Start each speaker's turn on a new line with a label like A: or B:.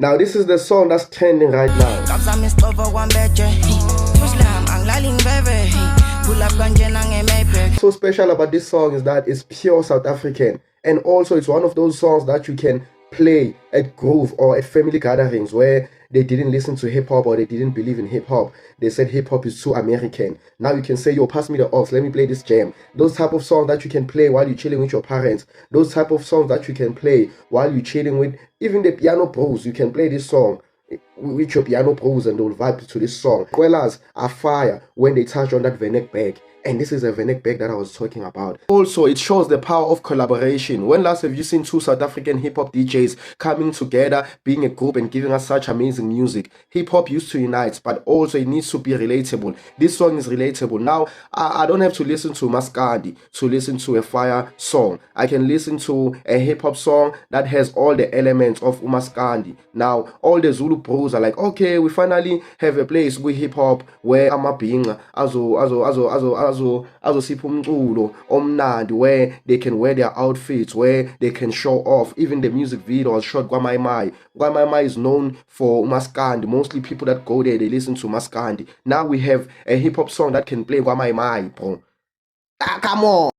A: Now this is the song that's trending right now. So special about this song is that it's pure South African, and also it's one of those songs that you can play at Groove or at family gatherings where they didn't listen to hip-hop or they didn't believe in hip-hop. They said hip-hop is too American. Now you can say, yo, pass me the aux, let me play this jam. Those type of songs that you can play while you're chilling with your parents. Those type of songs that you can play while you're chilling with even the piano pros. You can play this song with your piano pros and they'll vibe to this song. Quellas are fire when they touch on that V-neck bag. And this is a V-neck bag that I was talking about. Also, it shows the power of collaboration. When last have you seen two South African hip-hop DJs coming together, being a group and giving us such amazing music? Hip-hop used to unite, but also it needs to be relatable. This song is relatable. Now, I don't have to listen to Maskandi to listen to a fire song. I can listen to a hip-hop song that has all the elements of Umaskandi. Now, all the Zulu bros are like, okay, we finally have a place with hip-hop where amabhinqa azosipha umculo omnandi, where they can wear their outfits, where they can show off. Even the music video was shot KwaMai. KwaMai is known for Maskandi. Mostly people that go there, they listen to Maskandi. Now we have a hip-hop song that can play KwaMai, bro. Ah, come on.